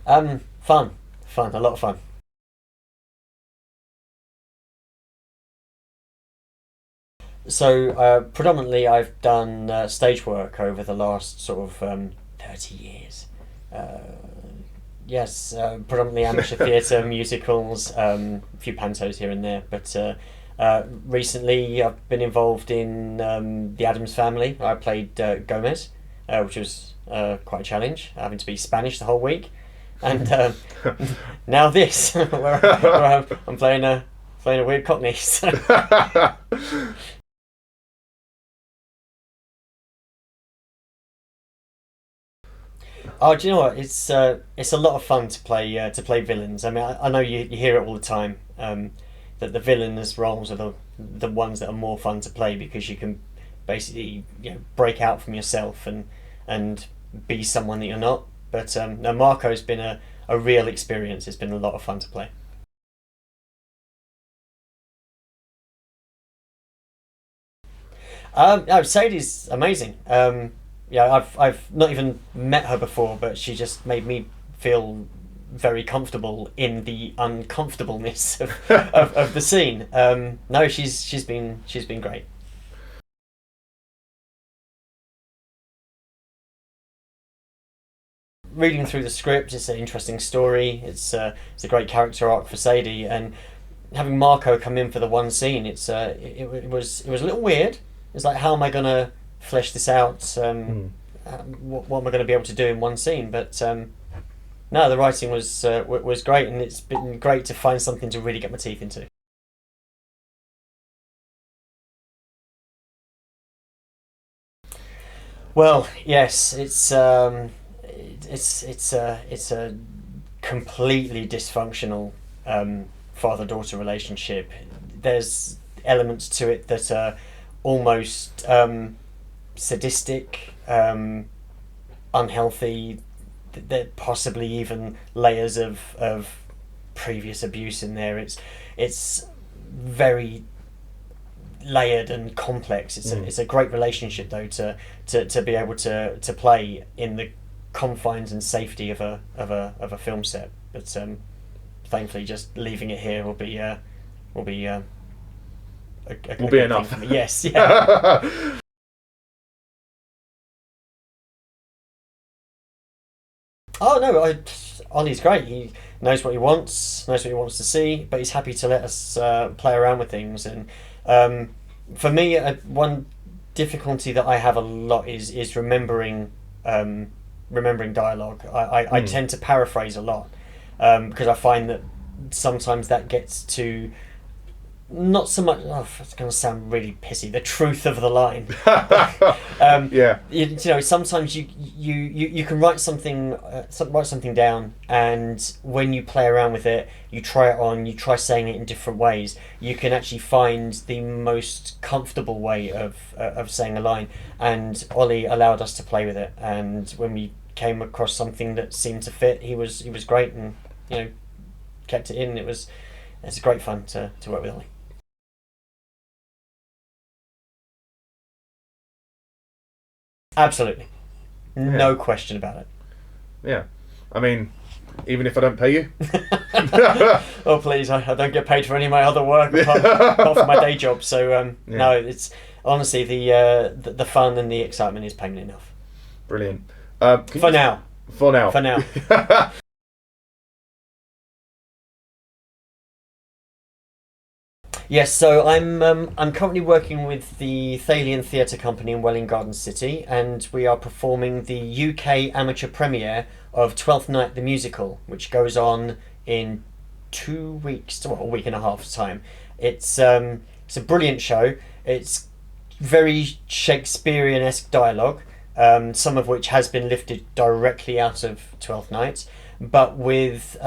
Fun, a lot of fun. So predominantly, I've done stage work over the last sort of 30 years. Uh, yes, predominantly amateur theatre, musicals, a few pantos here and there. But recently, I've been involved in the Addams Family. I played Gomez, which was quite a challenge, having to be Spanish the whole week. And now this, where I'm playing a weird Cockney. So. Oh, do you know what? It's a lot of fun to play villains. I mean, I know you hear it all the time, that the villainous roles are the ones that are more fun to play because you can basically break out from yourself and be someone that you're not. But no, Marco's been a real experience. It's been a lot of fun to play. No, Sadie's amazing. Yeah, I've not even met her before, but she just made me feel very comfortable in the uncomfortableness of the scene. No, she's been great. Reading through the script, it's an interesting story. It's a great character arc for Sadie, and having Marco come in for the one scene, it was a little weird. It's like, how am I gonna flesh this out? What am I going to be able to do in one scene? But no, the writing was great, and it's been great to find something to really get my teeth into. Well, yes, it's a completely dysfunctional father-daughter relationship. There's elements to it that are almost sadistic, unhealthy. There possibly even layers of previous abuse in there. It's very layered and complex. It's a great relationship though to be able to play in the confines and safety of a film set. But thankfully, just leaving it here will be a Will be good thing enough. for me. Yes, yeah. Oh no, Ollie's great. He knows what he wants to see, but he's happy to let us play around with things. And for me, one difficulty that I have a lot is remembering dialogue. I Mm. tend to paraphrase a lot because I find that sometimes that gets to not so much. Oh, it's going to sound really pissy. The truth of the line. Yeah. Sometimes you can write write something down, and when you play around with it, you try it on, you try saying it in different ways. You can actually find the most comfortable way of saying a line. And Ollie allowed us to play with it, and when we came across something that seemed to fit, he was great, and kept it in. It's great fun to work with Ollie. Absolutely, Yeah. no question about Yeah. I mean, even if I don't pay you. it. Oh please, I don't get paid for any of my other work apart from my day job. So Yeah. no, it's honestly the fun and the excitement is paying enough Brilliant. Can for you just, now. for now. For now. Yes, so I'm currently working with the Thalian Theatre Company in Welling Garden City, and we are performing the UK amateur premiere of Twelfth Night the Musical, which goes on in 2 weeks, well, a week and a half's time. It's a brilliant show. It's very Shakespearean esque dialogue, some of which has been lifted directly out of Twelfth Night, but with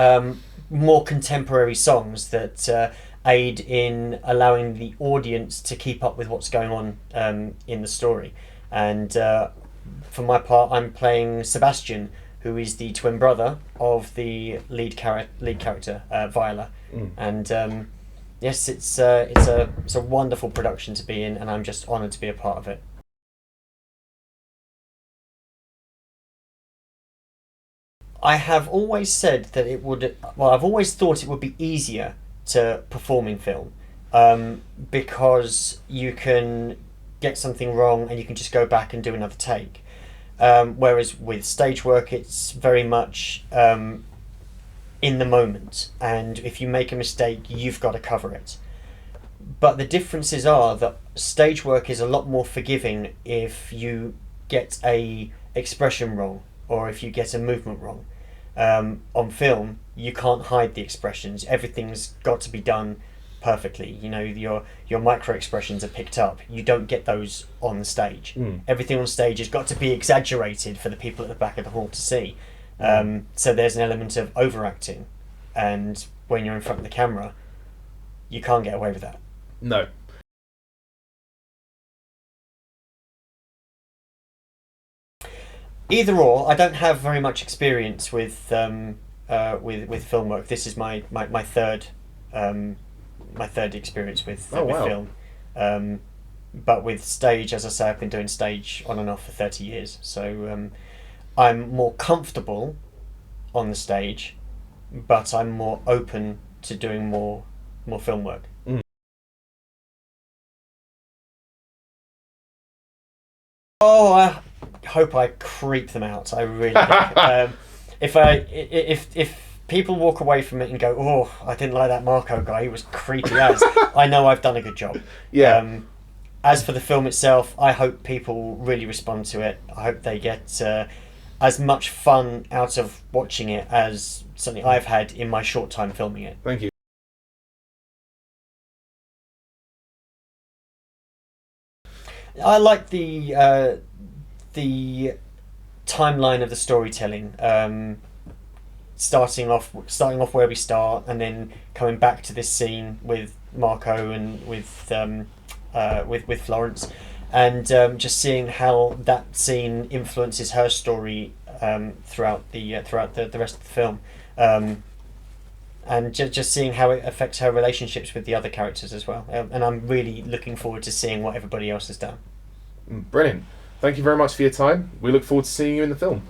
more contemporary songs that aid in allowing the audience to keep up with what's going on in the story. And for my part, I'm playing Sebastian, who is the twin brother of the lead character Viola. Mm. And yes, it's a wonderful production to be in, and I'm just honoured to be a part of it. I have always said that it would. Well, I've always thought it would be easier to perform in film, because you can get something wrong and you can just go back and do another take. Whereas with stage work, it's very much in the moment, and if you make a mistake, you've got to cover it. But the differences are that stage work is a lot more forgiving if you get a expression wrong or if you get a movement wrong. On film, you can't hide the expressions. Everything's got to be done perfectly. You know, your micro expressions are picked up. You don't get those on stage. Everything on stage has got to be exaggerated for the people at the back of the hall to see. So there's an element of overacting, and when you're in front of the camera, you can't get away with that. No. Either or. I don't have very much experience with film work. This is my third experience with film. But with stage, as I say, I've been doing stage on and off for 30 years. So I'm more comfortable on the stage, but I'm more open to doing more film work. Oh, I hope I creep them out. I really do. If people walk away from it and go, "Oh, I didn't like that Marko guy. He was creepy as," I know I've done a good job. Yeah. As for the film itself, I hope people really respond to it. I hope they get as much fun out of watching it as something I've had in my short time filming it. Thank you. I like the timeline of the storytelling. Starting off where we start, and then coming back to this scene with Marko and with Florence, and just seeing how that scene influences her story throughout the rest of the film, and just seeing how it affects her relationships with the other characters as well. And I'm really looking forward to seeing what everybody else has done. Brilliant. Thank you very much for your time. We look forward to seeing you in the film.